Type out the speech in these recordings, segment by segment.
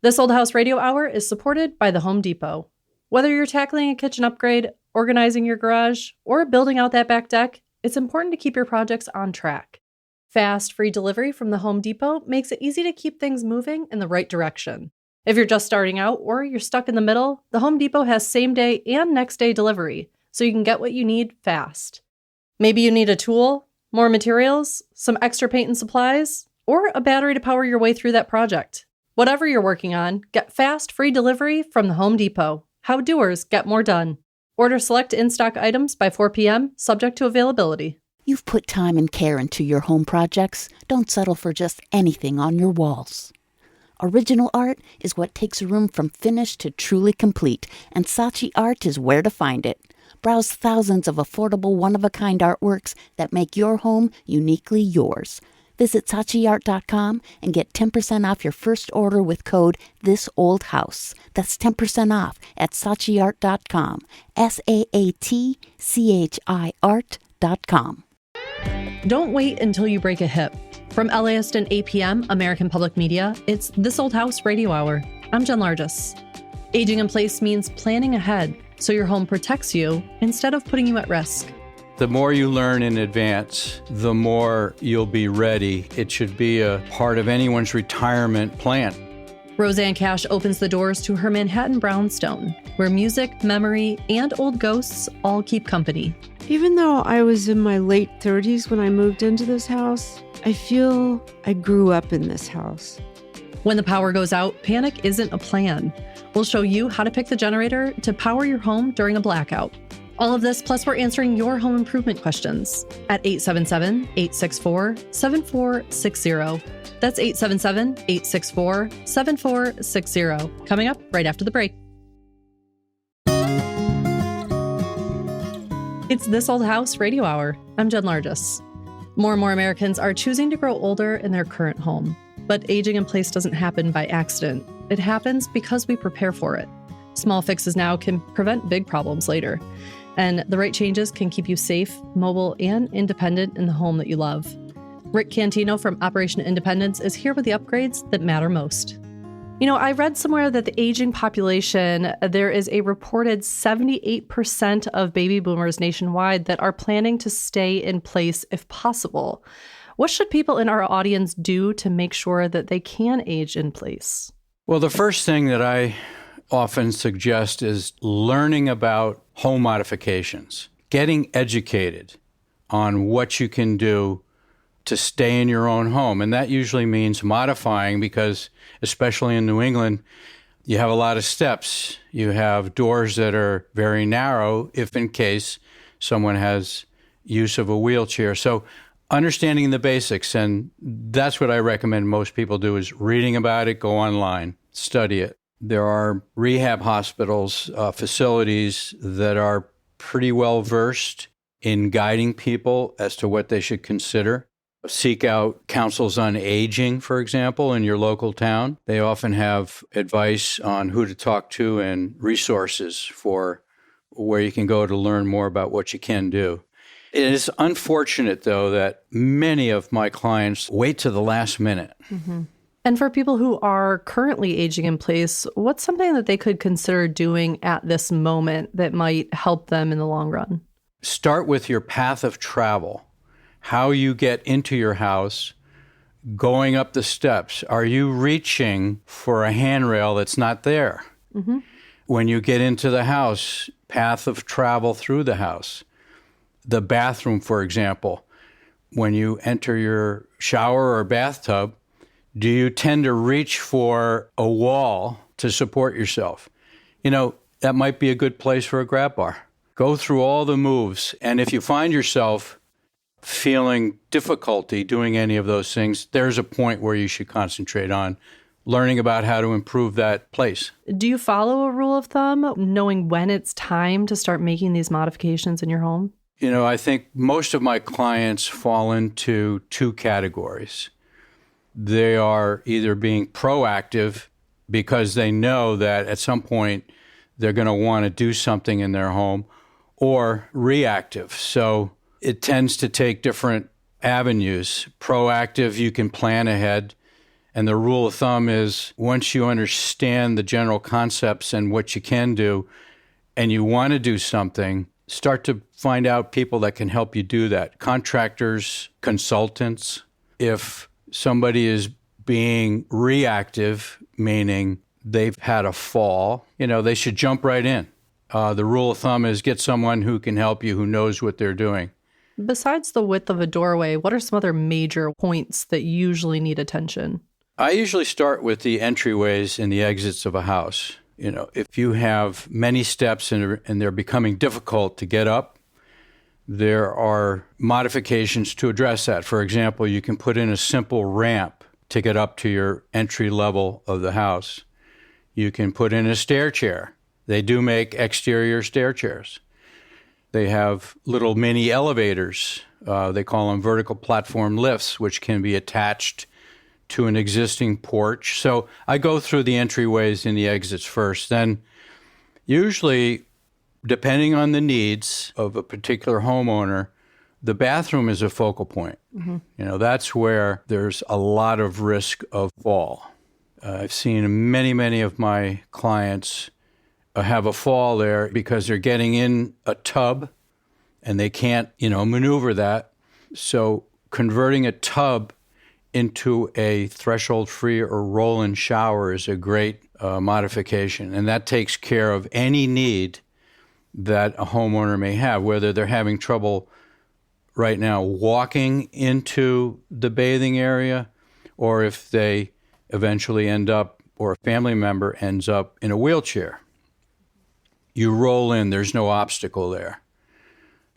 This Old House Radio Hour is supported by the Home Depot. Whether you're tackling a kitchen upgrade, organizing your garage, or building out that back deck, it's important to keep your projects on track. Fast, free delivery from the Home Depot makes it easy to keep things moving in the right direction. If you're just starting out or you're stuck in the middle, the Home Depot has same-day and next-day delivery, so you can get what you need fast. Maybe you need a tool, more materials, some extra paint and supplies, or a battery to power your way through that project. Whatever you're working on, get fast, free delivery from the Home Depot. How doers get more done. Order select in-stock items by 4 p.m., subject to availability. You've put time and care into your home projects. Don't settle for just anything on your walls. Original art is what takes a room from finished to truly complete, and Saatchi Art is where to find it. Browse thousands of affordable, one-of-a-kind artworks that make your home uniquely yours. Visit SaatchiArt.com and get 10% off your first order with code THISOldHouse. That's 10% off at SaatchiArt.com. SaatChi Art.com. Don't wait until you break a hip. From LAist and APM, American Public Media, it's This Old House Radio Hour. I'm Jen Largis. Aging in place means planning ahead so your home protects you instead of putting you at risk. The more you learn in advance, the more you'll be ready. It should be a part of anyone's retirement plan. Roseanne Cash opens the doors to her Manhattan brownstone, where music, memory, and old ghosts all keep company. Even though I was in my late 30s when I moved into this house, I feel I grew up in this house. When the power goes out, panic isn't a plan. We'll show you how to pick the generator to power your home during a blackout. All of this, plus we're answering your home improvement questions at 877-864-7460. That's 877-864-7460. Coming up right after the break. It's This Old House Radio Hour. I'm Jen Largis. More and more Americans are choosing to grow older in their current home. But aging in place doesn't happen by accident. It happens because we prepare for it. Small fixes now can prevent big problems later. And the right changes can keep you safe, mobile, and independent in the home that you love. Rick Cantino from Operation Independence is here with the upgrades that matter most. You know, I read somewhere that the aging population, there is a reported 78% of baby boomers nationwide that are planning to stay in place if possible. What should people in our audience do to make sure that they can age in place? Well, the first thing that I often suggest is learning about home modifications, getting educated on what you can do to stay in your own home. And that usually means modifying because, especially in New England, you have a lot of steps. You have doors that are very narrow if in case someone has use of a wheelchair. So understanding the basics, and that's what I recommend most people do, is reading about it, go online, study it. There are rehab hospitals, facilities that are pretty well versed in guiding people as to what they should consider. Seek out councils on aging, for example, in your local town. They often have advice on who to talk to and resources for where you can go to learn more about what you can do. It is unfortunate, though, that many of my clients wait to the last minute. Mm-hmm. And for people who are currently aging in place, what's something that they could consider doing at this moment that might help them in the long run? Start with your path of travel, how you get into your house, going up the steps. Are you reaching for a handrail that's not there? Mm-hmm. When you get into the house, path of travel through the house. The bathroom, for example, when you enter your shower or bathtub, do you tend to reach for a wall to support yourself? You know, that might be a good place for a grab bar. Go through all the moves. And if you find yourself feeling difficulty doing any of those things, there's a point where you should concentrate on learning about how to improve that place. Do you follow a rule of thumb, knowing when it's time to start making these modifications in your home? You know, I think most of my clients fall into two categories. They are either being proactive because they know that at some point they're going to want to do something in their home, or reactive. So it tends to take different avenues. Proactive, you can plan ahead And the rule of thumb is once you understand the general concepts and what you can do, and you want to do something, start to find out people that can help you do that. Contractors, consultants. If somebody is being reactive, meaning they've had a fall, they should jump right in. The rule of thumb is get someone who can help you, who knows what they're doing. Besides the width of a doorway, what are some other major points that usually need attention? I usually start with the entryways and the exits of a house. If you have many steps and they're becoming difficult to get up, there are modifications to address that. For example, you can put in a simple ramp to get up to your entry level of the house. You can put in a stair chair. They do make exterior stair chairs. They have little mini elevators. They call them vertical platform lifts, which can be attached to an existing porch. So I go through the entryways and the exits first. Then usually, depending on the needs of a particular homeowner, the bathroom is a focal point. Mm-hmm. That's where there's a lot of risk of fall. I've seen many of my clients have a fall there because they're getting in a tub and they can't, maneuver that. So converting a tub into a threshold-free or roll-in shower is a great modification. And that takes care of any need that a homeowner may have, whether they're having trouble right now walking into the bathing area, or if they eventually end up, or a family member ends up in a wheelchair. You roll in, there's no obstacle there.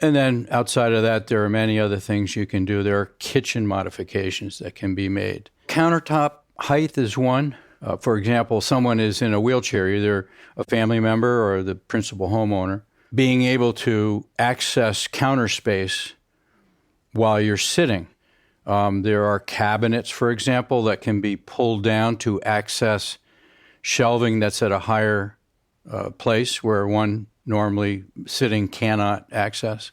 And then outside of that, there are many other things you can do. There are kitchen modifications that can be made. Countertop height is one. For example, someone is in a wheelchair, either a family member or the principal homeowner. Being able to access counter space while you're sitting. There are cabinets, for example, that can be pulled down to access shelving that's at a higher place where one normally sitting cannot access.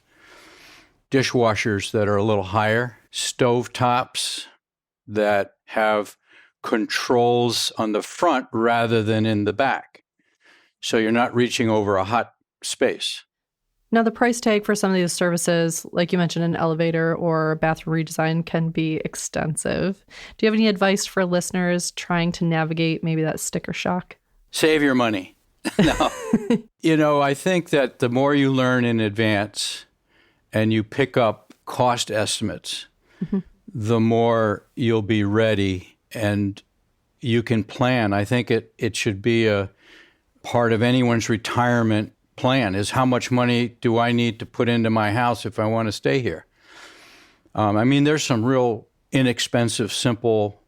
Dishwashers that are a little higher. Stove tops that have controls on the front rather than in the back. So you're not reaching over a hot space. Now, the price tag for some of these services, like you mentioned, an elevator or bathroom redesign, can be extensive. Do you have any advice for listeners trying to navigate maybe that sticker shock? Save your money. No. I think that the more you learn in advance and you pick up cost estimates, mm-hmm. the more you'll be ready and you can plan. I think it should be a part of anyone's retirement plan is how much money do I need to put into my house if I want to stay here? There's some real inexpensive, simple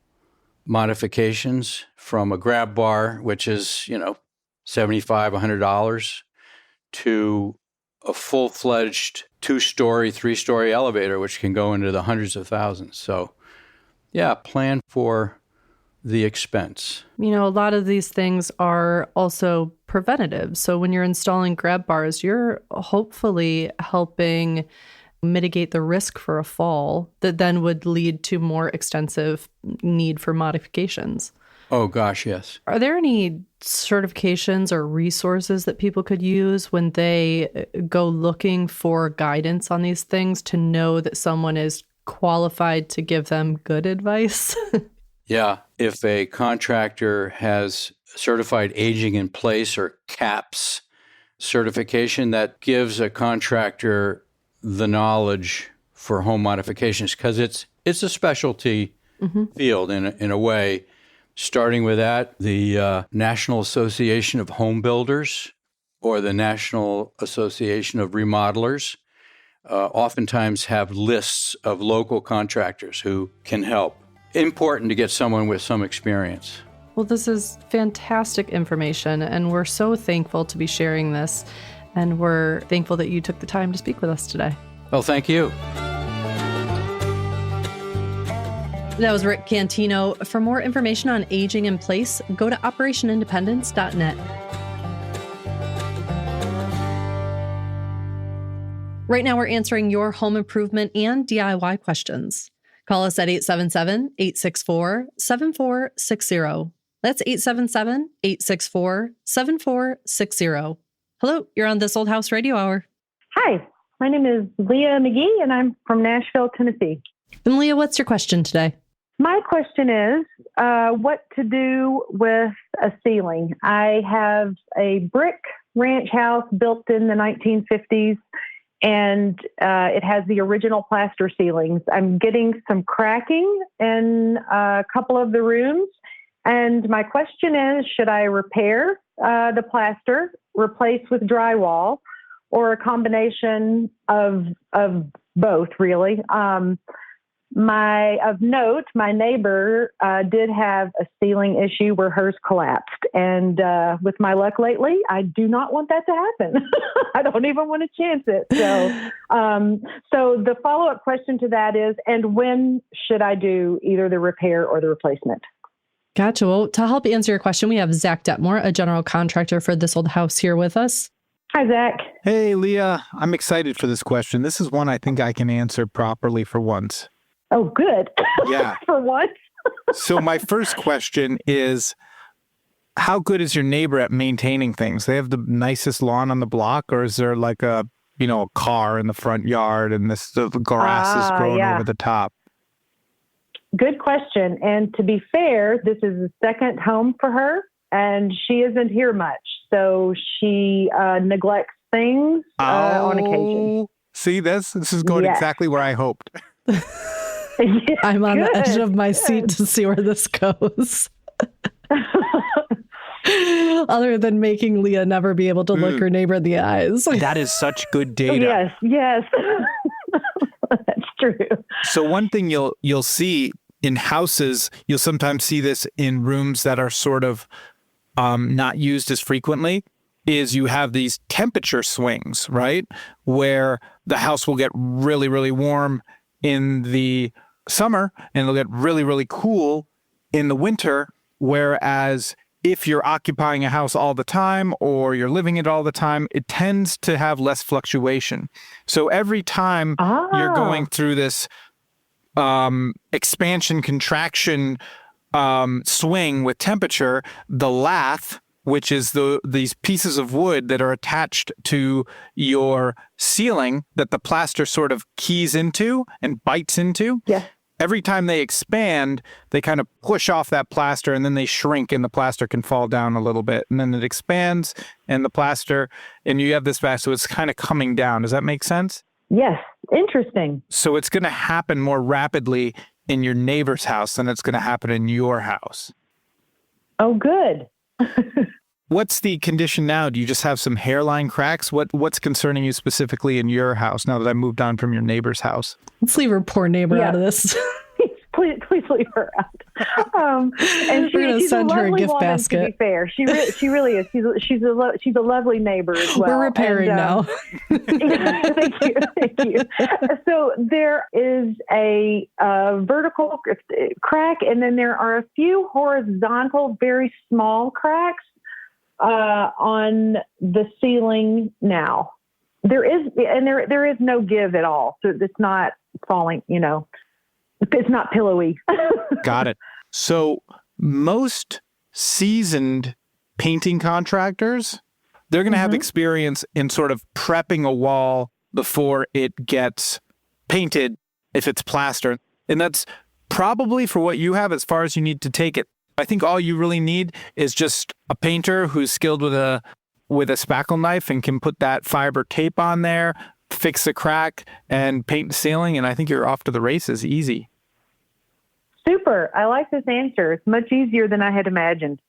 modifications from a grab bar, which is, $75, $100, to a full-fledged 2-story, 3-story elevator, which can go into the hundreds of thousands. So, yeah, plan for the expense. A lot of these things are also preventative. So when you're installing grab bars, you're hopefully helping mitigate the risk for a fall that then would lead to more extensive need for modifications. Oh, gosh, yes. Are there any certifications or resources that people could use when they go looking for guidance on these things to know that someone is qualified to give them good advice? Yeah. If a contractor has certified aging in place or CAPS certification, that gives a contractor the knowledge for home modifications, because it's a specialty mm-hmm. field in a way. Starting with that, the National Association of Home Builders or the National Association of Remodelers oftentimes have lists of local contractors who can help. Important to get someone with some experience. Well, this is fantastic information, and we're so thankful to be sharing this, and we're thankful that you took the time to speak with us today. Well, thank you. That was Rick Cantino. For more information on aging in place, go to operationindependence.net. Right now, we're answering your home improvement and DIY questions. Call us at 877-864-7460. That's 877-864-7460. Hello, you're on This Old House Radio Hour. Hi, my name is Leah McGee, and I'm from Nashville, Tennessee. And Leah, what's your question today? My question is what to do with a ceiling. I have a brick ranch house built in the 1950s, and it has the original plaster ceilings. I'm getting some cracking in a couple of the rooms, and my question is, should I repair the plaster, replace with drywall, or a combination of both, really? Of note, my neighbor did have a ceiling issue where hers collapsed. And with my luck lately, I do not want that to happen. I don't even want to chance it. So the follow-up question to that is, and when should I do either the repair or the replacement? Gotcha. Well, to help answer your question, we have Zach Detmore, a general contractor for This Old House, here with us. Hi, Zach. Hey, Leah. I'm excited for this question. This is one I think I can answer properly for once. Oh, good. Yeah. For once. So my first question is, how good is your neighbor at maintaining things? They have the nicest lawn on the block, or is there like a car in the front yard and the grass is growing over the top? Good question. And to be fair, this is the second home for her, and she isn't here much. So she neglects things on occasion. See, this is going exactly where I hoped. I'm on the edge of my seat to see where this goes. Other than making Leah never be able to look her neighbor in the eyes. That is such good data. Yes. That's true. So one thing you'll see in houses, you'll sometimes see this in rooms that are sort of not used as frequently, is you have these temperature swings, right? Where the house will get really, really warm in the summer and it'll get really, really cool in the winter. Whereas if you're occupying a house all the time or you're living it all the time, it tends to have less fluctuation. So every time you're going through this expansion, contraction swing with temperature, the lath, which is these pieces of wood that are attached to your ceiling that the plaster sort of keys into and bites into. Yeah. Every time they expand, they kind of push off that plaster and then they shrink and the plaster can fall down a little bit. And then it expands and the plaster, and you have this back, so it's kind of coming down. Does that make sense? Yes. Interesting. So it's going to happen more rapidly in your neighbor's house than it's going to happen in your house. Oh, good. What's the condition now? Do you just have some hairline cracks? What's concerning you specifically in your house now that I moved on from your neighbor's house? Let's leave her poor neighbor out of this. Please leave her out. And we're going to send her a gift woman, basket. To be fair, she really is. She's a lovely neighbor as well. We're repairing now. Thank you. So there is a vertical crack, and then there are a few horizontal, very small cracks on the ceiling now. There is no give at all. So it's not falling, it's not pillowy. Got it. So most seasoned painting contractors, they're going to have experience in sort of prepping a wall before it gets painted if it's plaster. And that's probably for what you have as far as you need to take it. I think all you really need is just a painter who's skilled with a spackle knife and can put that fiber tape on there, fix the crack, and paint the ceiling. And I think you're off to the races. Easy. Super. I like this answer. It's much easier than I had imagined.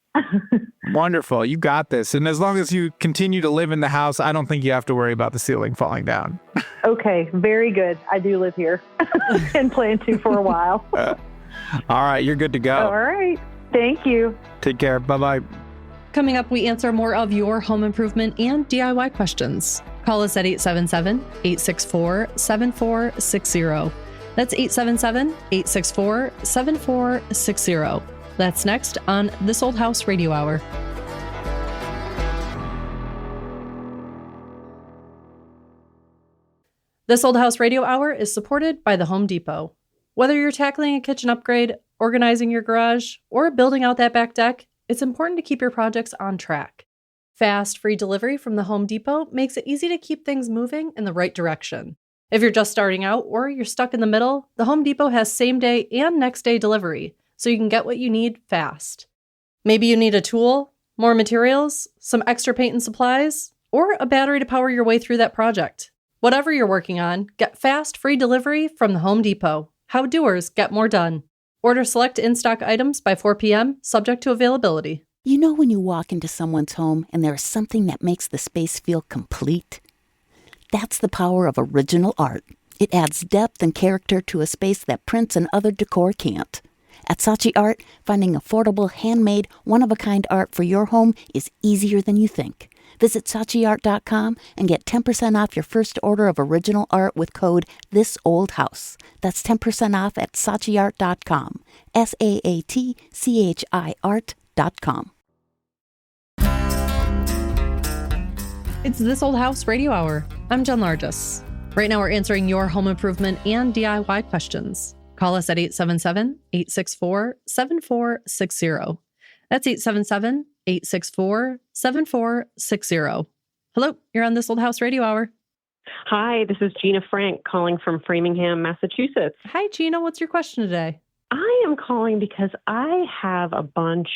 Wonderful. You got this. And as long as you continue to live in the house, I don't think you have to worry about the ceiling falling down. Okay. Very good. I do live here and plan to for a while. All right. You're good to go. All right. Thank you. Take care. Bye-bye. Coming up, we answer more of your home improvement and DIY questions. Call us at 877-864-7460. That's 877-864-7460. That's next on This Old House Radio Hour. This Old House Radio Hour is supported by the Home Depot. Whether you're tackling a kitchen upgrade, organizing your garage, or building out that back deck, it's important to keep your projects on track. Fast, free delivery from the Home Depot makes it easy to keep things moving in the right direction. If you're just starting out or you're stuck in the middle, the Home Depot has same-day and next-day delivery, so you can get what you need fast. Maybe you need a tool, more materials, some extra paint and supplies, or a battery to power your way through that project. Whatever you're working on, get fast, free delivery from the Home Depot. How doers get more done. Order select in-stock items by 4 p.m., subject to availability. You know when you walk into someone's home and there is something that makes the space feel complete? That's the power of original art. It adds depth and character to a space that prints and other decor can't. At Saatchi Art, finding affordable, handmade, one-of-a-kind art for your home is easier than you think. Visit SaatchiArt.com and get 10% off your first order of original art with code THISOLDHOUSE. That's 10% off at SaatchiArt.com. Saatchi art.com. It's This Old House Radio Hour. I'm Jen Largis. Right now we're answering your home improvement and DIY questions. Call us at 877-864-7460. That's 877-864-7460. Hello, you're on This Old House Radio Hour. Hi, this is Gina Frank calling from Framingham, Massachusetts. Hi, Gina. What's your question today? I am calling because I have a bunch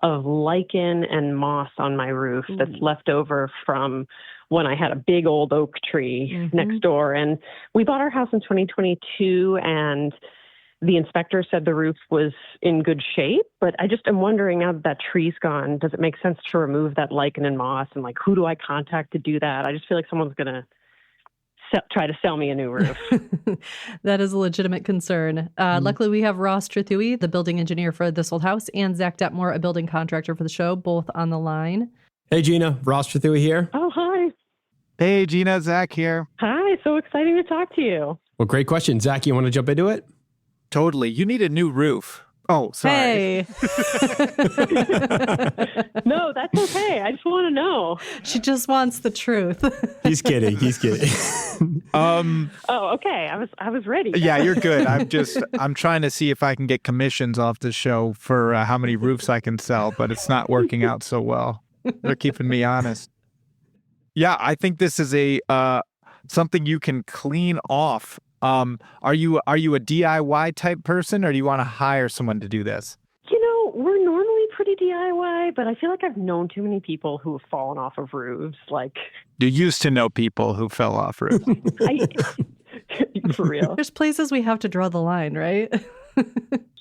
of lichen and moss on my roof that's left over from when I had a big old oak tree next door. And we bought our house in 2022, and the inspector said the roof was in good shape, but I just am wondering, now that that tree's gone, does it make sense to remove that lichen and moss? And like, who do I contact to do that? I just feel like someone's going to try to sell me a new roof. That is a legitimate concern. Luckily, we have Ross Trethewey, the building engineer for This Old House, and Zach Detmore, a building contractor for the show, both on the line. Hey, Gina. Ross Trethewey here. Oh, hi. Hey, Gina, Zach here. Hi, so exciting to talk to you. Well, great question. Zach, you want to jump into it? Totally. You need a new roof. Oh, sorry. Hey. No, that's okay. I just want to know. She just wants the truth. He's kidding. He's kidding. Oh, okay. I was ready. Yeah, you're good. I'm trying to see if I can get commissions off the show for how many roofs I can sell, but it's not working out so well. They're keeping me honest. Yeah, I think this is a something you can clean off. Are you a DIY type person, or do you want to hire someone to do this? You know, we're normally pretty DIY, but I feel like I've known too many people who have fallen off of roofs. Like, You used to know people who fell off roofs. For real. There's places we have to draw the line, right?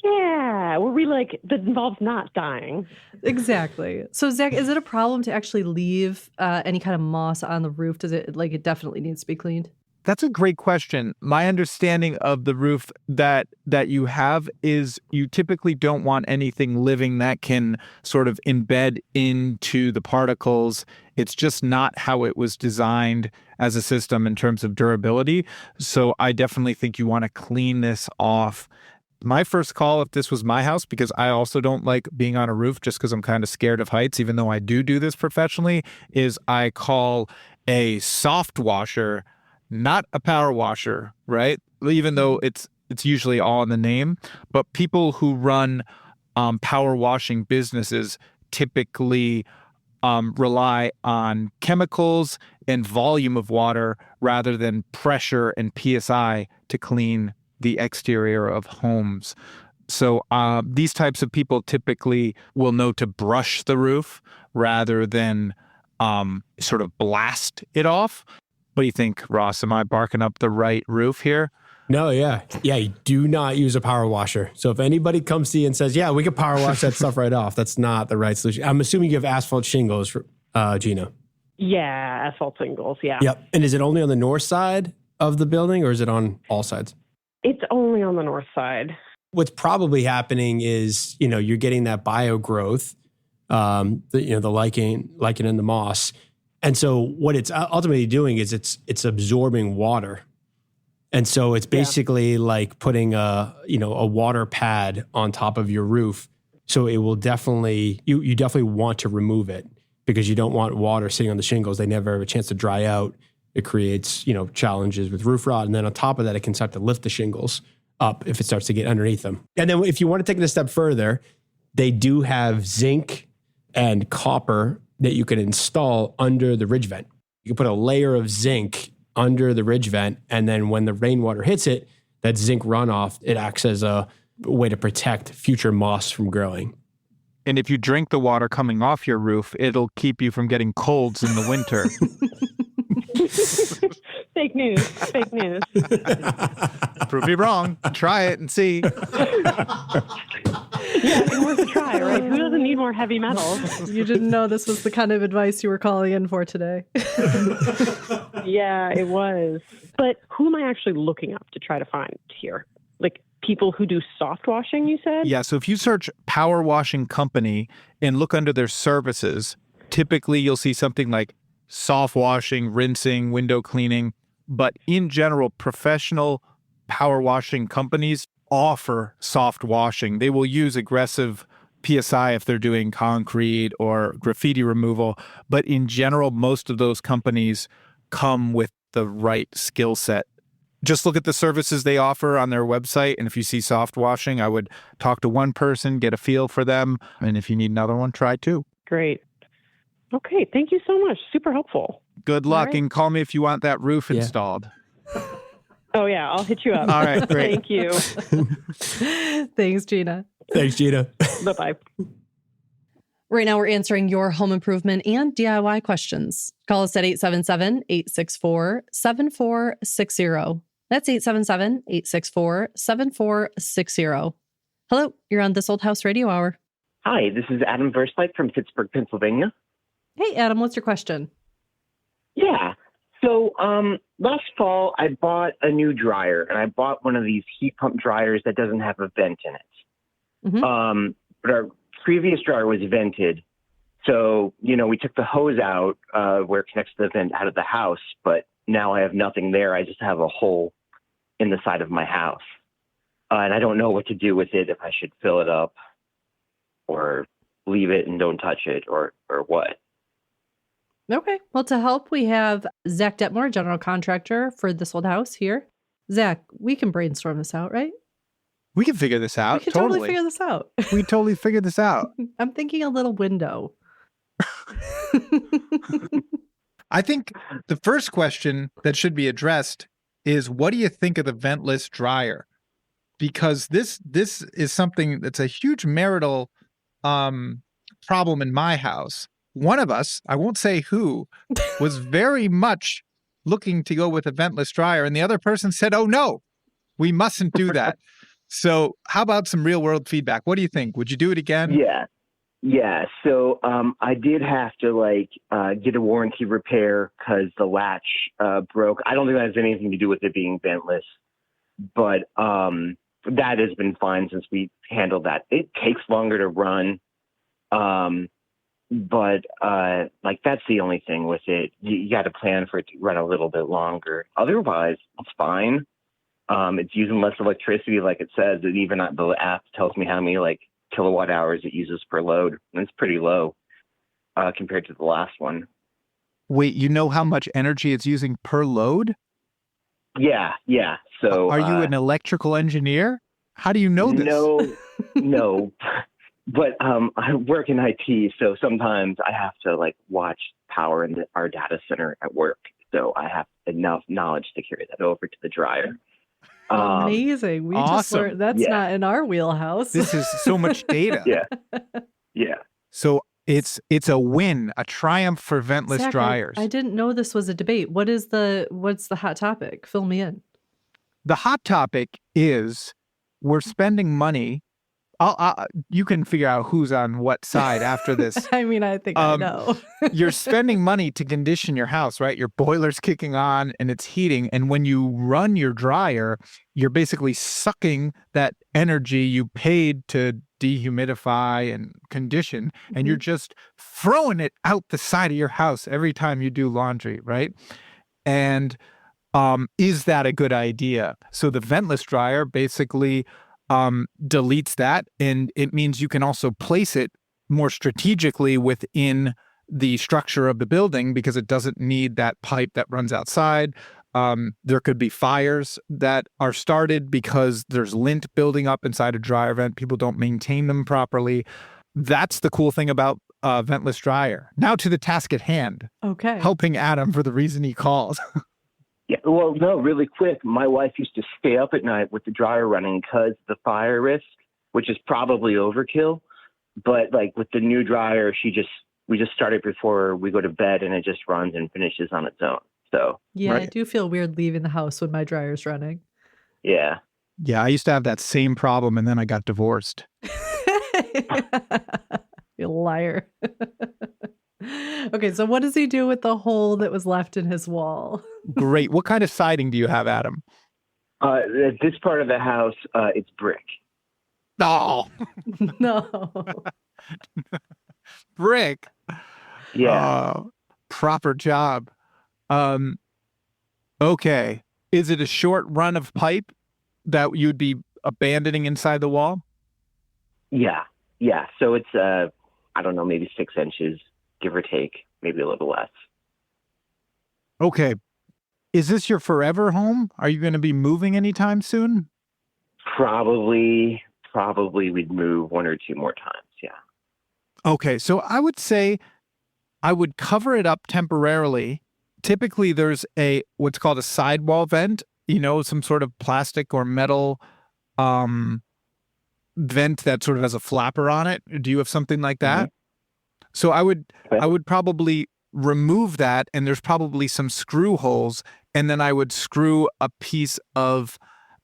Yeah, where we that involves not dying. Exactly. So, Zach, is it a problem to actually leave any kind of moss on the roof? Does it it definitely needs to be cleaned? That's a great question. My understanding of the roof that you have is you typically don't want anything living that can sort of embed into the particles. It's just not how it was designed as a system in terms of durability. So I definitely think you want to clean this off. My first call, if this was my house, because I also don't like being on a roof just because I'm kind of scared of heights, even though I do this professionally, is I call a soft washer, not a power washer, right? Even though it's usually all in the name. But people who run power washing businesses typically rely on chemicals and volume of water rather than pressure and PSI to clean the exterior of homes. So these types of people typically will know to brush the roof rather than sort of blast it off. What do you think, Ross? Am I barking up the right roof here? No, yeah. Yeah, you do not use a power washer. So if anybody comes to you and says, yeah, we could power wash that stuff right off, that's not the right solution. I'm assuming you have asphalt shingles, Gina. Yeah, asphalt shingles, yeah. Yep. And is it only on the north side of the building, or is it on all sides? It's only on the north side. What's probably happening is, you're getting that bio growth, the lichen and the moss. And so what it's ultimately doing is it's absorbing water. And so it's basically like putting a water pad on top of your roof. So it will definitely, you definitely want to remove it because you don't want water sitting on the shingles. They never have a chance to dry out. It creates, challenges with roof rot. And then on top of that, it can start to lift the shingles. up if it starts to get underneath them. And then if you want to take it a step further, they do have zinc and copper that you can install under the ridge vent. You can put a layer of zinc under the ridge vent, and then when the rainwater hits it, that zinc runoff, it acts as a way to protect future moss from growing. And if you drink the water coming off your roof, it'll keep you from getting colds in the winter. Fake news. Fake news. Prove me wrong. Try it and see. Yeah, it's worth a try, right? Who doesn't need more heavy metals? You didn't know this was the kind of advice you were calling in for today. Yeah, it was. But who am I actually looking up to try to find here? Like people who do soft washing, you said? Yeah, so if you search power washing company and look under their services, typically you'll see something like soft washing, rinsing, window cleaning. But in general, professional power washing companies offer soft washing. They will use aggressive PSI if they're doing concrete or graffiti removal. But in general, most of those companies come with the right skill set. Just look at the services they offer on their website. And if you see soft washing, I would talk to one person, get a feel for them. And if you need another one, try two. Great. Okay, thank you so much. Super helpful. Good luck, right. and call me if you want that roof installed. Oh, yeah, I'll hit you up. All right, great. Thank you. Thanks, Gina. Thanks, Gina. Bye-bye. Right now, we're answering your home improvement and DIY questions. Call us at 877-864-7460. That's 877-864-7460. Hello, you're on This Old House Radio Hour. Hi, this is Adam Verslight from Pittsburgh, Pennsylvania. Hey, Adam, what's your question? Yeah. So last fall, I bought a new dryer, and I bought one of these heat pump dryers that doesn't have a vent in it. Mm-hmm. But our previous dryer was vented. So, we took the hose out where it connects to the vent out of the house, but now I have nothing there. I just have a hole in the side of my house. And I don't know what to do with it, if I should fill it up or leave it and don't touch it or what. Okay. Well, to help, we have Zach Detmore, general contractor for This Old House here. Zach, we can brainstorm this out, right? We can figure this out. We can totally figure this out. We totally figured this out. I'm thinking a little window. I think the first question that should be addressed is, what do you think of the ventless dryer? Because this is something that's a huge marital problem in my house. One of us, I won't say who, was very much looking to go with a ventless dryer, and the other person said, "Oh no, we mustn't do that." So how about some real world feedback? What do you think? Would you do it again? Yeah. So I did have to get a warranty repair because the latch broke. I don't think that has anything to do with it being ventless, but that has been fine since we handled that. It takes longer to run. But that's the only thing with it. You got to plan for it to run a little bit longer. Otherwise, it's fine. It's using less electricity, like it says. And even the app tells me how many kilowatt hours it uses per load. And it's pretty low compared to the last one. Wait, you know how much energy it's using per load? Yeah. So are you an electrical engineer? How do you know this? No. But I work in IT, so sometimes I have to watch power in our data center at work. So I have enough knowledge to carry that over to the dryer. Amazing. We awesome. just learned that's not in our wheelhouse. This is so much data. Yeah. So it's a win, a triumph for ventless Zach, dryers. I didn't know this was a debate. What's the hot topic? Fill me in. The hot topic is we're spending money. You can figure out who's on what side after this. I mean, I think I know. You're spending money to condition your house, right? Your boiler's kicking on and it's heating. And when you run your dryer, you're basically sucking that energy you paid to dehumidify and condition, and you're just throwing it out the side of your house every time you do laundry, right? And is that a good idea? So the ventless dryer basically deletes that, and it means you can also place it more strategically within the structure of the building because it doesn't need that pipe that runs outside. There could be fires that are started because there's lint building up inside a dryer vent. People don't maintain them properly. That's the cool thing about a ventless dryer. Now to the task at hand. Okay. Helping Adam for the reason he called. Yeah, well, no, really quick. My wife used to stay up at night with the dryer running because the fire risk, which is probably overkill. But like with the new dryer, we just start it before we go to bed, and it just runs and finishes on its own. So Yeah, Right. I do feel weird leaving the house when my dryer's running. yeah, Yeah, I used to have that same problem, and then I got divorced. You liar. Okay, so what does he do with the hole that was left in his wall? Great. What kind of siding do you have, Adam? at this part of the house, it's brick. Oh, No. brick. Yeah. Proper job. Okay. Is it a short run of pipe that you'd be abandoning inside the wall? Yeah. So it's, I don't know, maybe 6 inches, give or take, maybe a little less. Okay. Is this your forever home? Are you going to be moving anytime soon? Probably we'd move 1 or 2 more times. Yeah. Okay. So I would say I would cover it up temporarily. Typically there's what's called a sidewall vent, some sort of plastic or metal, vent that sort of has a flapper on it. Do you have something like that? Mm-hmm. So I would probably remove that, and there's probably some screw holes, and then I would screw a piece of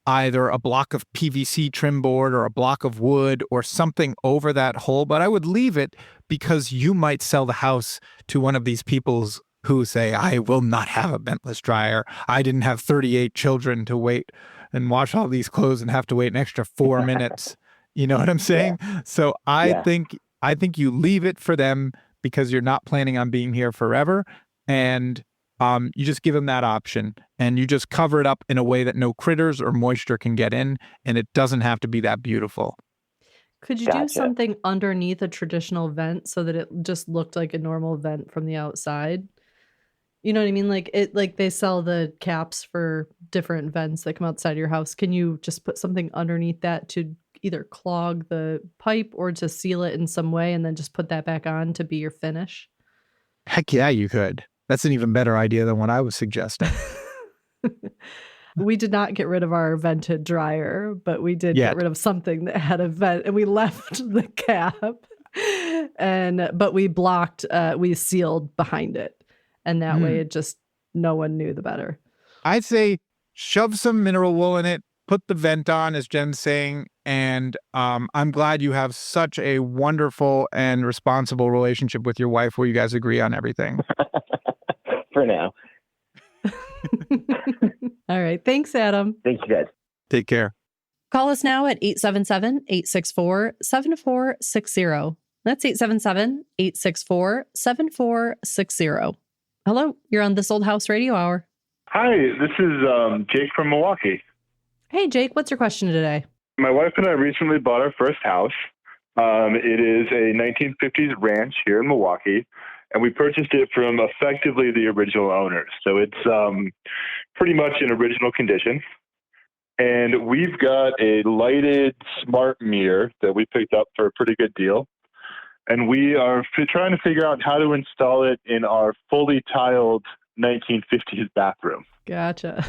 either a block of PVC trim board or a block of wood or something over that hole, but I would leave it because you might sell the house to one of these people who say, I will not have a ventless dryer. I didn't have 38 children to wait and wash all these clothes and have to wait an extra 4 minutes. You know what I'm saying? Yeah. So I think you leave it for them because you're not planning on being here forever. And you just give them that option, and you just cover it up in a way that no critters or moisture can get in, and it doesn't have to be that beautiful. Could you do something underneath a traditional vent so that it just looked like a normal vent from the outside? You know what I mean? Like they sell the caps for different vents that come outside of your house. Can you just put something underneath that to either clog the pipe or to seal it in some way, and then just put that back on to be your finish? Heck yeah, you could. That's an even better idea than what I was suggesting. We did not get rid of our vented dryer, but we did get rid of something that had a vent, and we left the cap. But we sealed behind it. And that way it just, no one knew the better. I'd say shove some mineral wool in it, put the vent on, as Jen's saying, and I'm glad you have such a wonderful and responsible relationship with your wife where you guys agree on everything. For now. All right. Thanks, Adam. Thank you, guys. Take care. Call us now at 877-864-7460. That's 877-864-7460. Hello, you're on This Old House Radio Hour. Hi, this is Jake from Milwaukee. Hey, Jake, what's your question today? My wife and I recently bought our first house. It is a 1950s ranch here in Milwaukee, and we purchased it from effectively the original owners. So it's pretty much in original condition. And we've got a lighted smart mirror that we picked up for a pretty good deal. And we are trying to figure out how to install it in our fully tiled 1950s bathroom. Gotcha.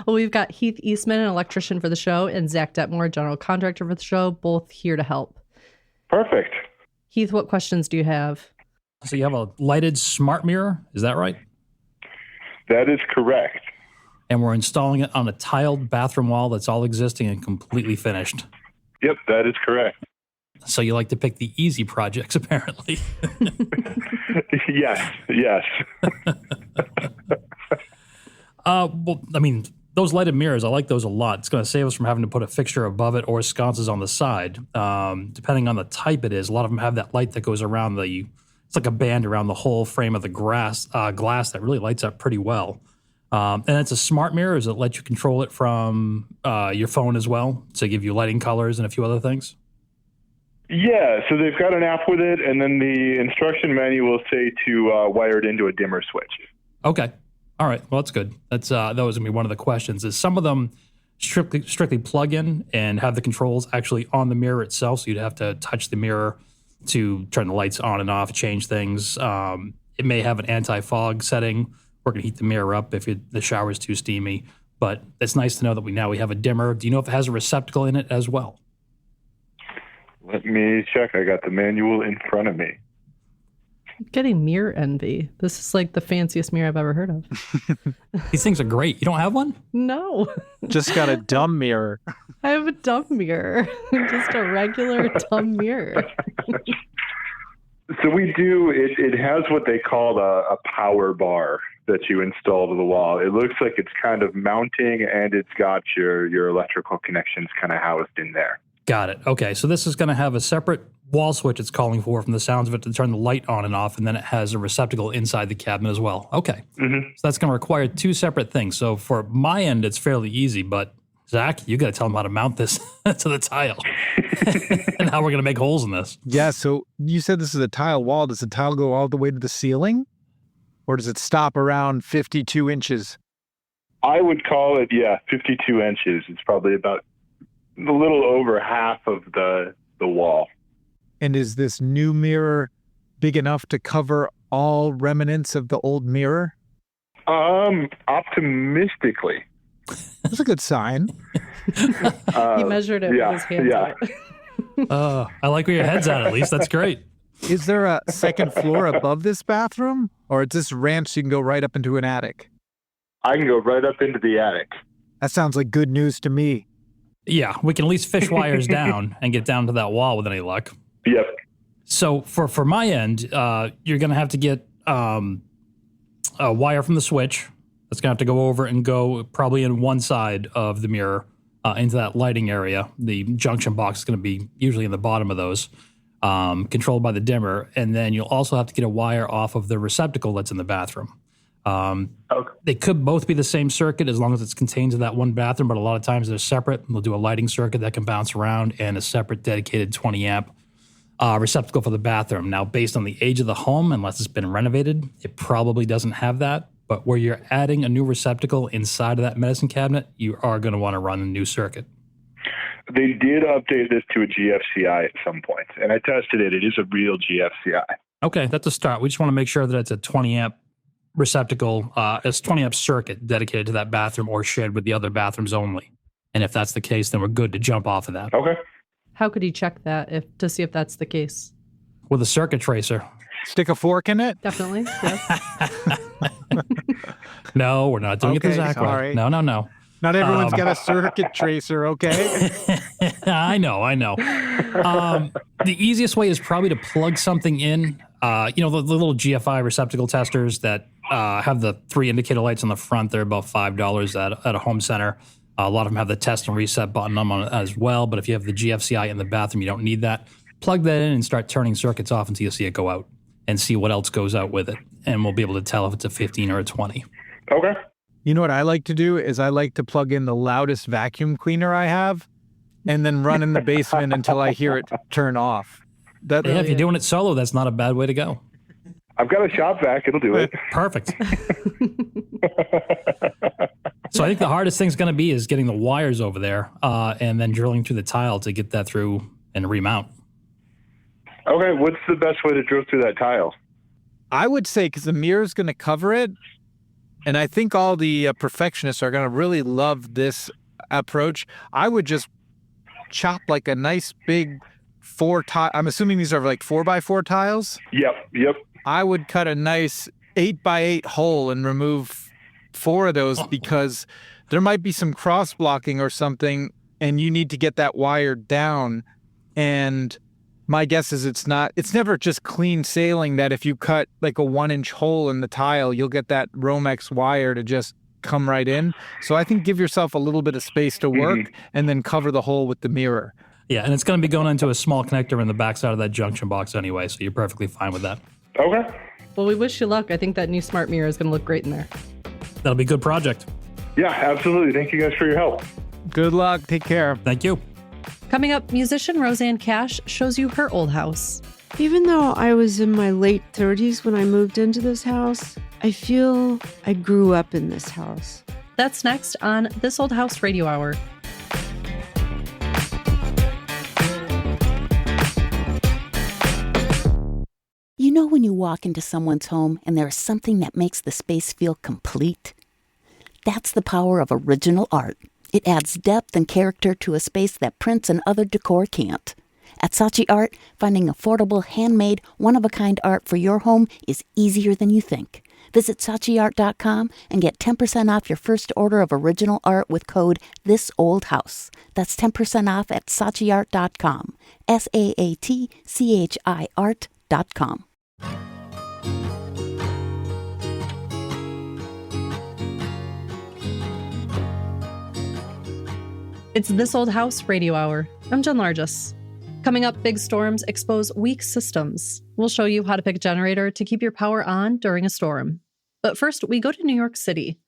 Well, we've got Heath Eastman, an electrician for the show, and Zach Detmore, general contractor for the show, both here to help. Perfect. Heath, what questions do you have? So you have a lighted smart mirror, is that right? That is correct. And we're installing it on a tiled bathroom wall that's all existing and completely finished. Yep, that is correct. So you like to pick the easy projects, apparently. Yes. Well, I mean, those lighted mirrors, I like those a lot. It's going to save us from having to put a fixture above it or sconces on the side. Depending on the type it is, a lot of them have that light that goes around it's like a band around the whole frame of the glass that really lights up pretty well. And it's a smart mirror. Does it let you control it from your phone as well to give you lighting colors and a few other things? Yeah, so they've got an app with it, and then the instruction manual will say to wire it into a dimmer switch. Okay. All right. Well, that's good. That was going to be one of the questions. Is some of them strictly plug in and have the controls actually on the mirror itself, so you'd have to touch the mirror to turn the lights on and off, change things. It may have an anti-fog setting. We're going to heat the mirror up if the shower is too steamy. But it's nice to know that we have a dimmer. Do you know if it has a receptacle in it as well? Let me check. I got the manual in front of me. I'm getting mirror envy. This is like the fanciest mirror I've ever heard of. These things are great. You don't have one? No. Just got a dumb mirror. I have a dumb mirror. Just a regular dumb mirror. So we do, it has what they call a power bar that you install to the wall. It looks like it's kind of mounting, and it's got your electrical connections kind of housed in there. Got it. Okay, so this is going to have a separate wall switch it's calling for from the sounds of it to turn the light on and off, and then it has a receptacle inside the cabinet as well. Okay, So that's going to require two separate things. So for my end, it's fairly easy, but Zach, you got to tell them how to mount this to the tile and how we're going to make holes in this. Yeah, so you said this is a tile wall. Does the tile go all the way to the ceiling? Or does it stop around 52 inches? I would call it, 52 inches. It's probably about a little over half of the wall. And is this new mirror big enough to cover all remnants of the old mirror? Optimistically. That's a good sign. He measured it with his hands out. I like where your head's at least. That's great. Is there a second floor above this bathroom? Or is this ranch so you can go right up into an attic? I can go right up into the attic. That sounds like good news to me. Yeah, we can at least fish wires down and get down to that wall with any luck. Yep. So for my end, you're going to have to get a wire from the switch. That's going to have to go over and go probably in one side of the mirror into that lighting area. The junction box is going to be usually in the bottom of those, controlled by the dimmer. And then you'll also have to get a wire off of the receptacle that's in the bathroom. They could both be the same circuit as long as it's contained to that one bathroom, but a lot of times they're separate. We'll do a lighting circuit that can bounce around and a separate dedicated 20 amp receptacle for the bathroom. Now, based on the age of the home, unless it's been renovated, it probably doesn't have that. But where you're adding a new receptacle inside of that medicine cabinet, you are going to want to run a new circuit. They did update this to a GFCI at some point, and I tested it. It is a real GFCI. Okay, that's a start. We just want to make sure that it's a 20 amp receptacle, it's 20 amp circuit dedicated to that bathroom or shared with the other bathrooms only. And if that's the case, then we're good to jump off of that. Okay. How could he check that to see if that's the case? With a circuit tracer. Stick a fork in it? Definitely, yes. No, we're not doing it the Zach way. No. Not everyone's got a circuit tracer, okay? I know. The easiest way is probably to plug something in. The little GFI receptacle testers that have the 3 indicator lights on the front. They're about $5 at a home center. A lot of them have the test and reset button on it as well. But if you have the GFCI in the bathroom, you don't need that. Plug that in and start turning circuits off until you see it go out and see what else goes out with it. And we'll be able to tell if it's a 15 or a 20. Okay. You know what I like to do is I like to plug in the loudest vacuum cleaner I have and then run in the basement until I hear it turn off. If you're doing it solo, that's not a bad way to go. I've got a shop vac. It'll do it. Perfect. So I think the hardest thing's going to be is getting the wires over there and then drilling through the tile to get that through and remount. Okay. What's the best way to drill through that tile? I would say, because the mirror's going to cover it, and I think all the perfectionists are going to really love this approach, I would just chop like a nice big 4 tile. I'm assuming these are like 4x4 tiles? Yep. I would cut a nice 8x8 hole and remove 4 of those because there might be some cross blocking or something and you need to get that wire down. And my guess is it's never just clean sailing that if you cut like a 1-inch hole in the tile, you'll get that Romex wire to just come right in. So I think give yourself a little bit of space to work and then cover the hole with the mirror. Yeah, and it's going to be going into a small connector in the backside of that junction box anyway, so you're perfectly fine with that. Okay. Well, we wish you luck. I think that new smart mirror is going to look great in there. That'll be a good project. Yeah, absolutely. Thank you guys for your help. Good luck. Take care. Thank you. Coming up, musician Roseanne Cash shows you her old house. Even though I was in my late 30s when I moved into this house, I feel I grew up in this house. That's next on This Old House Radio Hour. You know when you walk into someone's home and there is something that makes the space feel complete? That's the power of original art. It adds depth and character to a space that prints and other decor can't. At Saatchi Art, finding affordable, handmade, one-of-a-kind art for your home is easier than you think. Visit SaatchiArt.com and get 10% off your first order of original art with code THISOLDHOUSE. That's 10% off at SaatchiArt.com. SaatChi Art.com. It's This Old House Radio Hour. I'm Jen Largis. Coming up, big storms expose weak systems. We'll show you how to pick a generator to keep your power on during a storm. But first, we go to New York City.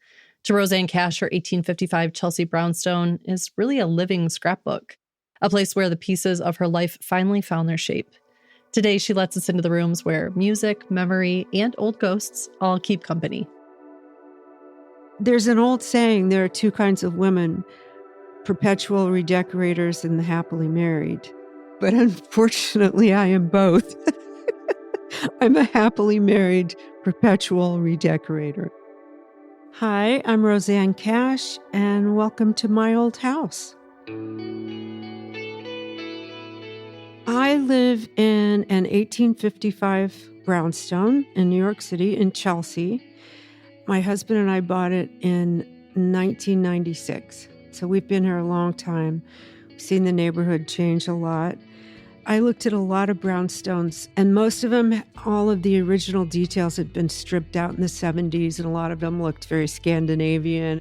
To Roseanne Cash, her 1855 Chelsea Brownstone is really a living scrapbook, a place where the pieces of her life finally found their shape. Today, she lets us into the rooms where music, memory, and old ghosts all keep company. There's an old saying, there are two kinds of women, perpetual redecorators and the happily married. But unfortunately, I am both. I'm a happily married, perpetual redecorator. Hi, I'm Roseanne Cash, and welcome to my old house. I live in an 1855 brownstone in New York City, in Chelsea. My husband and I bought it in 1996, so we've been here a long time. We've seen the neighborhood change a lot. I looked at a lot of brownstones, and most of them, all of the original details had been stripped out in the 70s, and a lot of them looked very Scandinavian.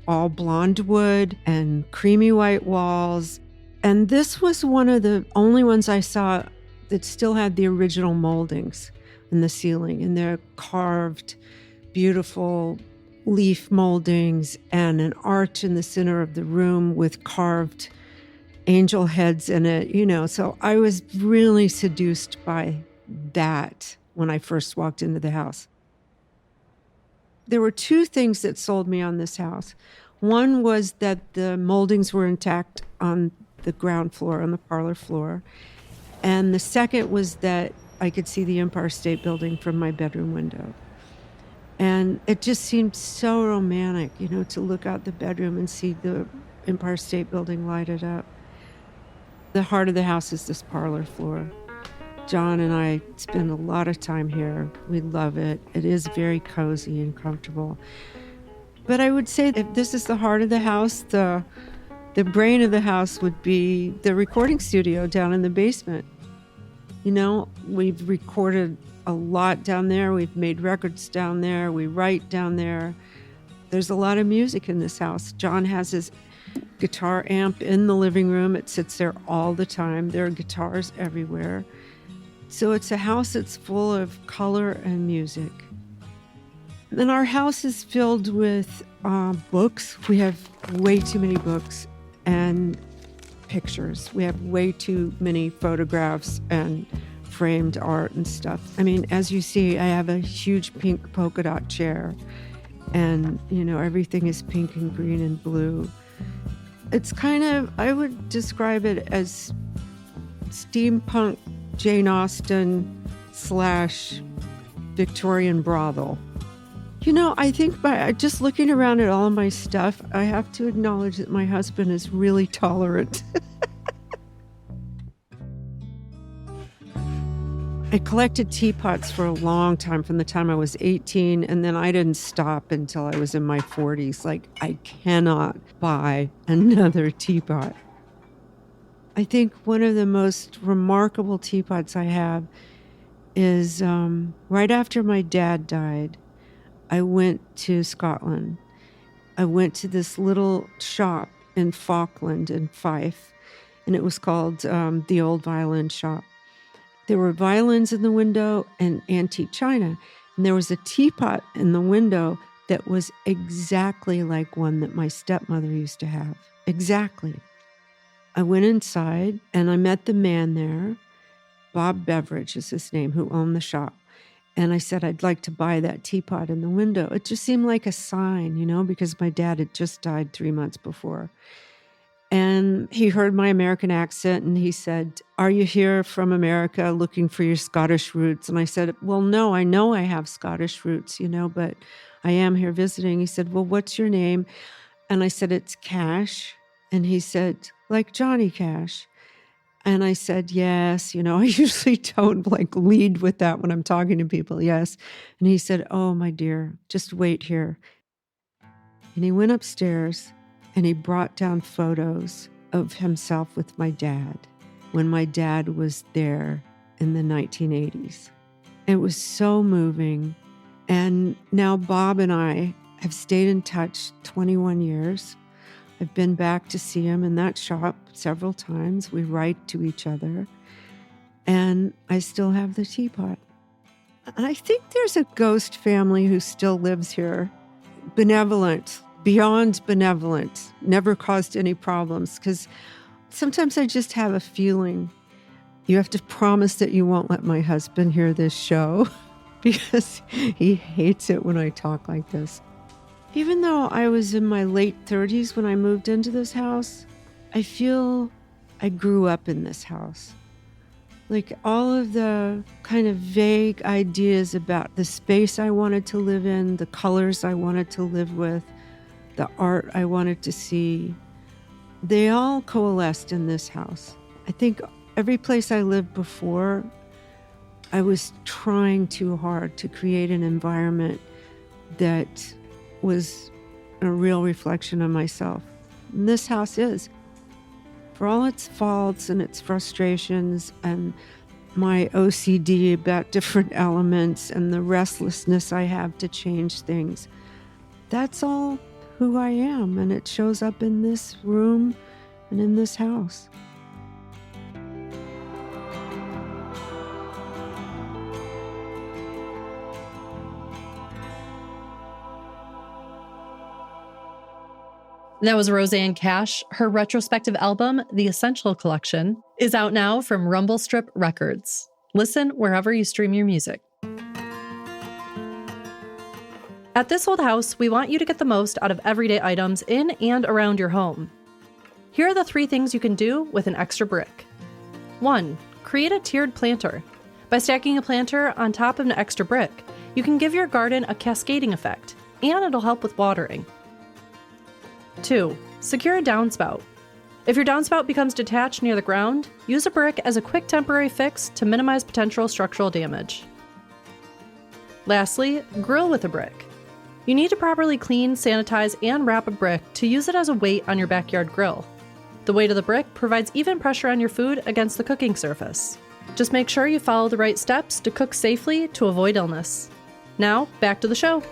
All blonde wood and creamy white walls. And this was one of the only ones I saw that still had the original moldings in the ceiling, and they're carved, beautiful leaf moldings and an arch in the center of the room with carved angel heads in it, So I was really seduced by that when I first walked into the house. There were two things that sold me on this house. One was that the moldings were intact on the ground floor, on the parlor floor. And the second was that I could see the Empire State Building from my bedroom window. And it just seemed so romantic, to look out the bedroom and see the Empire State Building lighted up. The heart of the house is this parlor floor. John and I spend a lot of time here. We love it. It is very cozy and comfortable. But I would say if this is the heart of the house, the brain of the house would be the recording studio down in the basement. We've recorded a lot down there. We've made records down there. We write down there. There's a lot of music in this house. John has his guitar amp in the living room. It sits there all the time. There are guitars everywhere. So it's a house that's full of color and music. And our house is filled with books. We have way too many books and pictures. We have way too many photographs and framed art and stuff. I mean, as you see, I have a huge pink polka dot chair, and, everything is pink and green and blue. It's kind of, I would describe it as steampunk Jane Austen / Victorian brothel. I think by just looking around at all of my stuff, I have to acknowledge that my husband is really tolerant. I collected teapots for a long time, from the time I was 18, and then I didn't stop until I was in my 40s. I cannot buy another teapot. I think one of the most remarkable teapots I have is right after my dad died, I went to Scotland. I went to this little shop in Falkland in Fife, and it was called the Old Violin Shop. There were violins in the window and antique china, and there was a teapot in the window that was exactly like one that my stepmother used to have. Exactly. I went inside, and I met the man there, Bob Beveridge is his name, who owned the shop. And I said, I'd like to buy that teapot in the window. It just seemed like a sign, because my dad had just died 3 months before. And he heard my American accent and he said, are you here from America looking for your Scottish roots? And I said, well, no, I know I have Scottish roots, but I am here visiting. He said, well, what's your name? And I said, it's Cash. And he said, like Johnny Cash. And I said, yes, I usually don't lead with that when I'm talking to people. Yes. And he said, oh, my dear, just wait here. And he went upstairs and he brought down photos of himself with my dad when my dad was there in the 1980s. It was so moving. And now Bob and I have stayed in touch 21 years. I've been back to see him in that shop several times. We write to each other. And I still have the teapot. And I think there's a ghost family who still lives here. Benevolent, beyond benevolent, never caused any problems. Because sometimes I just have a feeling you have to promise that you won't let my husband hear this show because he hates it when I talk like this. Even though I was in my late 30s when I moved into this house, I feel I grew up in this house. All of the kind of vague ideas about the space I wanted to live in, the colors I wanted to live with, the art I wanted to see, they all coalesced in this house. I think every place I lived before, I was trying too hard to create an environment that was a real reflection of myself. And this house is. For all its faults and its frustrations and my OCD about different elements and the restlessness I have to change things, that's all who I am, and it shows up in this room and in this house. That was Roseanne Cash. Her retrospective album, The Essential Collection, is out now from Rumble Strip Records. Listen wherever you stream your music. At This Old House, we want you to get the most out of everyday items in and around your home. Here are the 3 things you can do with an extra brick. 1. Create a tiered planter. By stacking a planter on top of an extra brick, you can give your garden a cascading effect, and it'll help with watering. 2. Secure a downspout. If your downspout becomes detached near the ground, use a brick as a quick temporary fix to minimize potential structural damage. Lastly, grill with a brick. You need to properly clean, sanitize, and wrap a brick to use it as a weight on your backyard grill. The weight of the brick provides even pressure on your food against the cooking surface. Just make sure you follow the right steps to cook safely to avoid illness. Now, back to the show.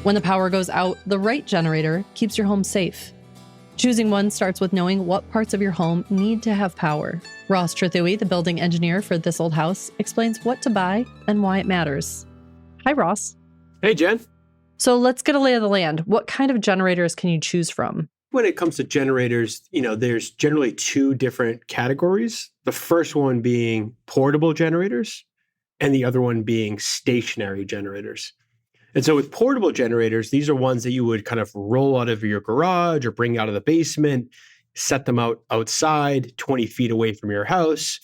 When the power goes out, the right generator keeps your home safe. Choosing one starts with knowing what parts of your home need to have power. Ross Trithui, the building engineer for This Old House, explains what to buy and why it matters. Hi, Ross. Hey, Jen. So let's get a lay of the land. What kind of generators can you choose from? When it comes to generators, there's generally 2 different categories. The first one being portable generators and the other one being stationary generators. And so with portable generators, these are ones that you would kind of roll out of your garage or bring out of the basement, set them out outside 20 feet away from your house.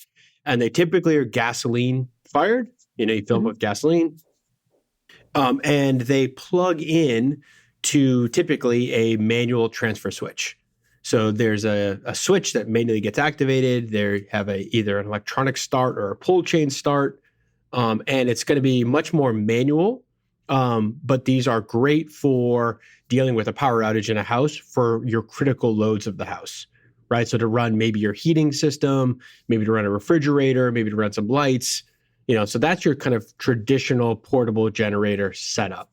And they typically are gasoline fired. You fill them with gasoline. And they plug in to typically a manual transfer switch. So there's a switch that manually gets activated. They have either an electronic start or a pull chain start. And it's going to be much more manual. But these are great for dealing with a power outage in a house for your critical loads of the house, right? So to run maybe your heating system, maybe to run a refrigerator, maybe to run some lights, so that's your kind of traditional portable generator setup.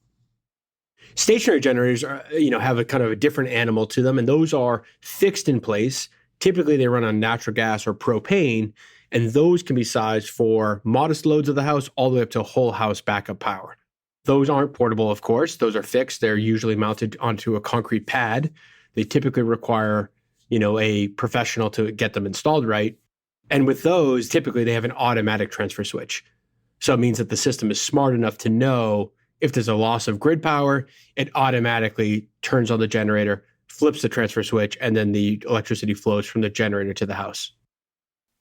Stationary generators are, have a kind of a different animal to them, and those are fixed in place. Typically, they run on natural gas or propane, and those can be sized for modest loads of the house all the way up to whole house backup power. Those aren't portable, of course. Those are fixed. They're usually mounted onto a concrete pad. They typically require, a professional to get them installed right. And with those, typically they have an automatic transfer switch. So it means that the system is smart enough to know if there's a loss of grid power, it automatically turns on the generator, flips the transfer switch, and then the electricity flows from the generator to the house.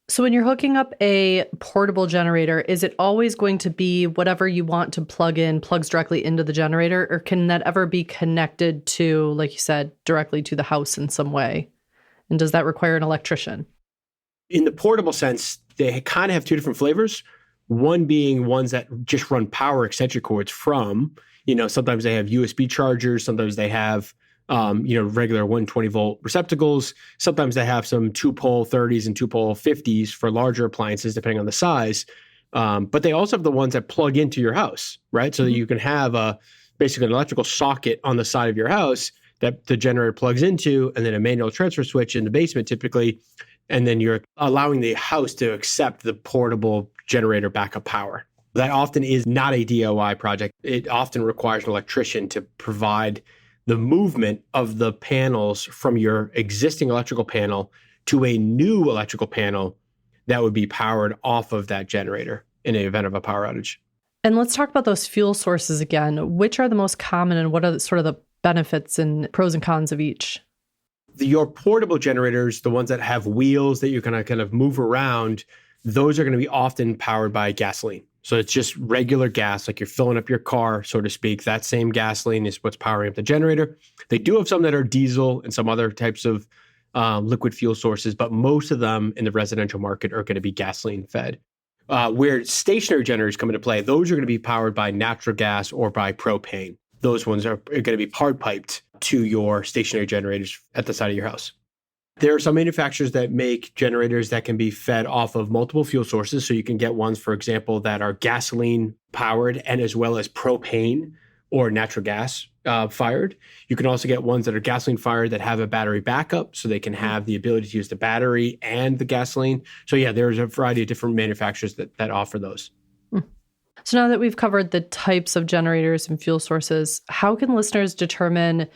So when you're hooking up a portable generator, is it always going to be whatever you want to plug in, plugs directly into the generator? Or can that ever be connected to, like you said, directly to the house in some way? And does that require an electrician? In the portable sense, they kind of have two different flavors. One being ones that just run power extension cords from, sometimes they have USB chargers, sometimes they have regular 120 volt receptacles. Sometimes they have some 2-pole 30s and 2-pole 50s for larger appliances, depending on the size. But they also have the ones that plug into your house, right? So that you can have basically an electrical socket on the side of your house that the generator plugs into, and then a manual transfer switch in the basement typically. And then you're allowing the house to accept the portable generator backup power. That often is not a DIY project. It often requires an electrician to provide the movement of the panels from your existing electrical panel to a new electrical panel that would be powered off of that generator in the event of a power outage. And let's talk about those fuel sources again. Which are the most common, and what are sort of the benefits and pros and cons of each? Your portable generators, the ones that have wheels that you can kind of move around, those are going to be often powered by gasoline. So it's just regular gas, like you're filling up your car, so to speak. That same gasoline is what's powering up the generator. They do have some that are diesel and some other types of liquid fuel sources, but most of them in the residential market are going to be gasoline fed. Where stationary generators come into play, those are going to be powered by natural gas or by propane. Those ones are going to be hard piped to your stationary generators at the side of your house. There are some manufacturers that make generators that can be fed off of multiple fuel sources. So you can get ones, for example, that are gasoline powered and as well as propane or natural gas fired. You can also get ones that are gasoline fired that have a battery backup, so they can have the ability to use the battery and the gasoline. So yeah, there's a variety of different manufacturers that offer those. So now that we've covered the types of generators and fuel sources, how can listeners determine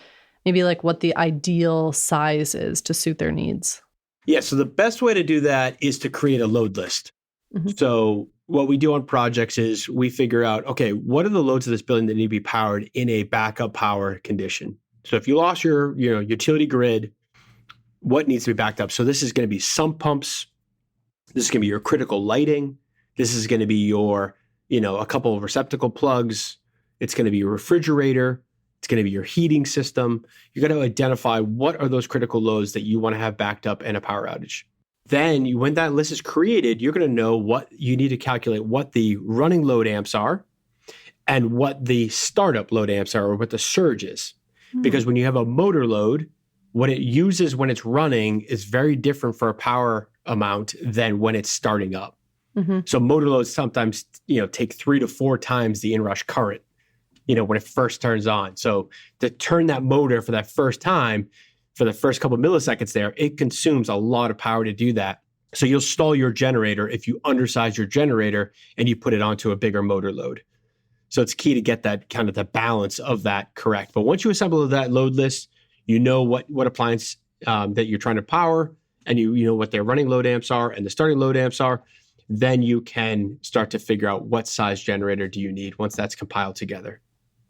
maybe like what the ideal size is to suit their needs? Yeah, so the best way to do that is to create a load list. Mm-hmm. So what we do on projects is we figure out, okay, what are the loads of this building that need to be powered in a backup power condition? So if you lost your utility grid, what needs to be backed up? So this is going to be sump pumps. This is going to be your critical lighting. This is going to be your, a couple of receptacle plugs. It's going to be your refrigerator. It's going to be your heating system. You're going to identify what are those critical loads that you want to have backed up in a power outage. Then when that list is created, you're going to know what you need to calculate what the running load amps are and what the startup load amps are, or what the surge is. Mm-hmm. Because when you have a motor load, what it uses when it's running is very different for a power amount than when it's starting up. Mm-hmm. So motor loads sometimes, take 3 to 4 times the inrush current, when it first turns on. So to turn that motor for that first time, for the first couple of milliseconds there, it consumes a lot of power to do that. So you'll stall your generator if you undersize your generator and you put it onto a bigger motor load. So it's key to get that kind of the balance of that correct. But once you assemble that load list, you know what appliance that you're trying to power, and you know what their running load amps are and the starting load amps are, then you can start to figure out what size generator do you need once that's compiled together.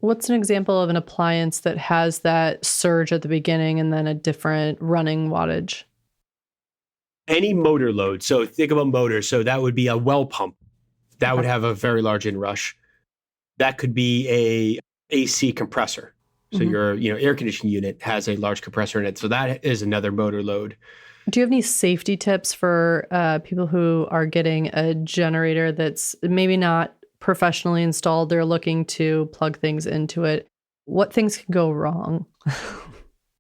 What's an example of an appliance that has that surge at the beginning and then a different running wattage? Any motor load. So think of a motor. So that would be a well pump. That would have a very large inrush. That could be a AC compressor. So your air conditioning unit has a large compressor in it. So that is another motor load. Do you have any safety tips for people who are getting a generator that's maybe not professionally installed? They're looking to plug things into it. What things can go wrong?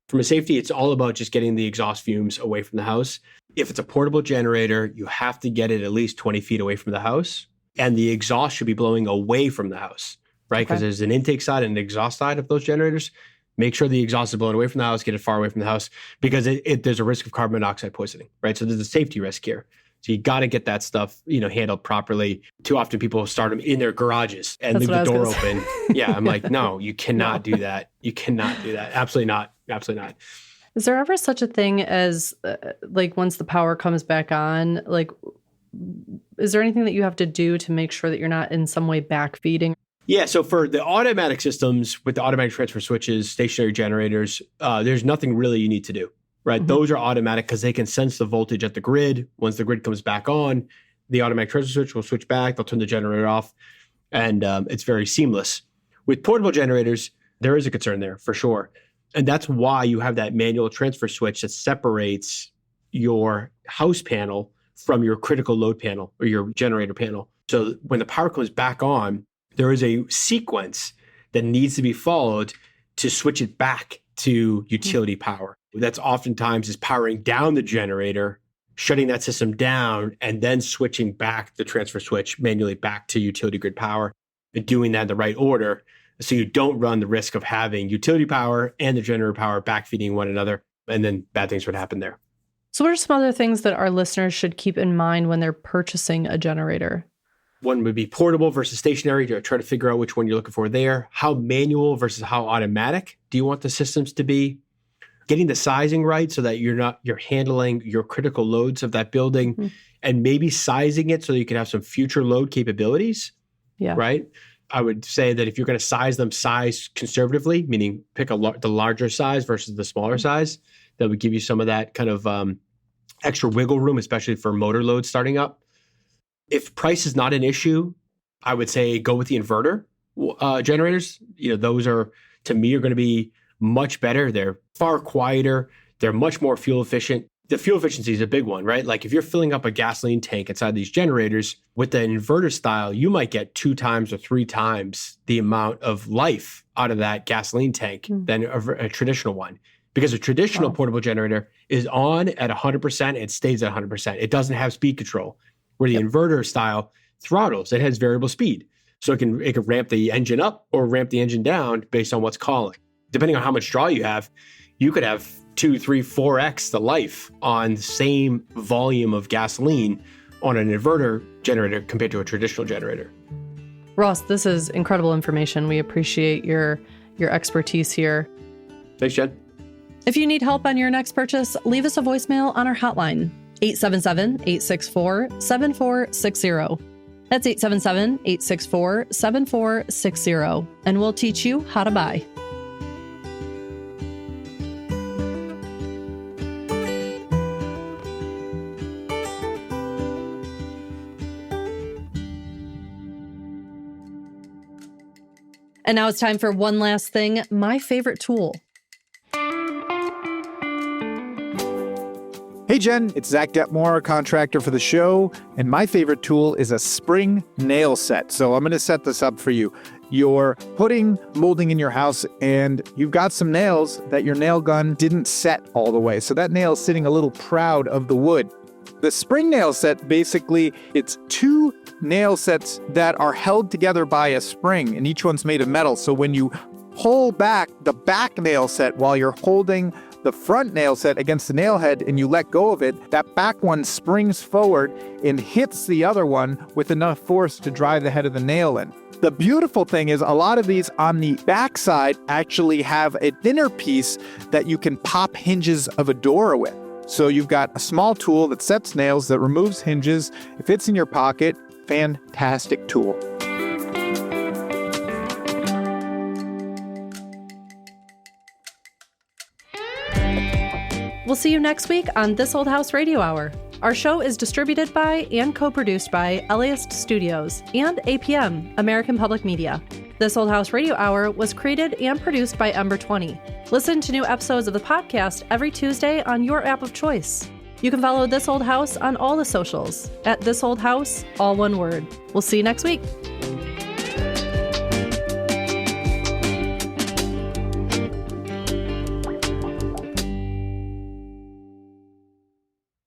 From a safety, it's all about just getting the exhaust fumes away from the house. If it's a portable generator, you have to get it at least 20 feet away from the house. And the exhaust should be blowing away from the house, right? Because there's an intake side and an exhaust side of those generators. Make sure the exhaust is blowing away from the house, get it far away from the house, because there's a risk of carbon monoxide poisoning, right? So there's a safety risk here. So you got to get that stuff, handled properly. Too often people start them in their garages and leave the door open. Yeah, I'm like, no, you cannot do that. You cannot do that. Absolutely not. Absolutely not. Is there ever such a thing as once the power comes back on, is there anything that you have to do to make sure that you're not in some way backfeeding? Yeah, so for the automatic systems with the automatic transfer switches, stationary generators, there's nothing really you need to do, right? Mm-hmm. Those are automatic because they can sense the voltage at the grid. Once the grid comes back on, the automatic transfer switch will switch back. They'll turn the generator off, and it's very seamless. With portable generators, there is a concern there for sure. And that's why you have that manual transfer switch that separates your house panel from your critical load panel or your generator panel. So when the power comes back on, there is a sequence that needs to be followed to switch it back to utility power. That's oftentimes is powering down the generator, shutting that system down, and then switching back the transfer switch manually back to utility grid power and doing that in the right order. So you don't run the risk of having utility power and the generator power backfeeding one another, and then bad things would happen there. So what are some other things that our listeners should keep in mind when they're purchasing a generator? One would be portable versus stationary. To try to figure out which one you're looking for there. How manual versus how automatic do you want the systems to be? Getting the sizing right so that you're handling your critical loads of that building, and maybe sizing it so that you can have some future load capabilities. Yeah. Right. I would say that if you're going to size them, size conservatively, meaning pick the larger size versus the smaller size. That would give you some of that kind of extra wiggle room, especially for motor loads starting up. If price is not an issue, I would say go with the inverter generators. Those are, to me, are going to be much better. They're far quieter. They're much more fuel efficient. The fuel efficiency is a big one, right? Like if you're filling up a gasoline tank inside these generators with the inverter style, you might get 2 times or 3 times the amount of life out of that gasoline tank than a traditional one. Because a traditional portable generator is on at 100%, it stays at 100%. It doesn't have speed control. Where the inverter style throttles, it has variable speed. So it can ramp the engine up or ramp the engine down based on what's calling. Depending on how much draw you could have 2, 3, 4x the life on the same volume of gasoline on an inverter generator compared to a traditional generator. Ross, this is incredible information. We appreciate your expertise here. Thanks, Jen. If you need help on your next purchase, leave us a voicemail on our hotline, 877-864-7460. That's 877-864-7460, and we'll teach you how to buy. And now it's time for one last thing, my favorite tool. Hey Jen, it's Zach Detmore, contractor for the show, and my favorite tool is a spring nail set. So I'm going to set this up for you. You're putting molding in your house and you've got some nails that your nail gun didn't set all the way. So that nail is sitting a little proud of the wood. The spring nail set, basically, it's 2 nail sets that are held together by a spring, and each one's made of metal. So when you pull back the back nail set while you're holding the front nail set against the nail head and you let go of it, that back one springs forward and hits the other one with enough force to drive the head of the nail in. The beautiful thing is a lot of these on the backside actually have a thinner piece that you can pop hinges of a door with. So you've got a small tool that sets nails, that removes hinges. It fits in your pocket. Fantastic tool. We'll see you next week on This Old House Radio Hour. Our show is distributed by and co-produced by LAist Studios and APM, American Public Media. This Old House Radio Hour was created and produced by Ember 20. Listen to new episodes of the podcast every Tuesday on your app of choice. You can follow This Old House on all the socials at This Old House, all one word. We'll see you next week.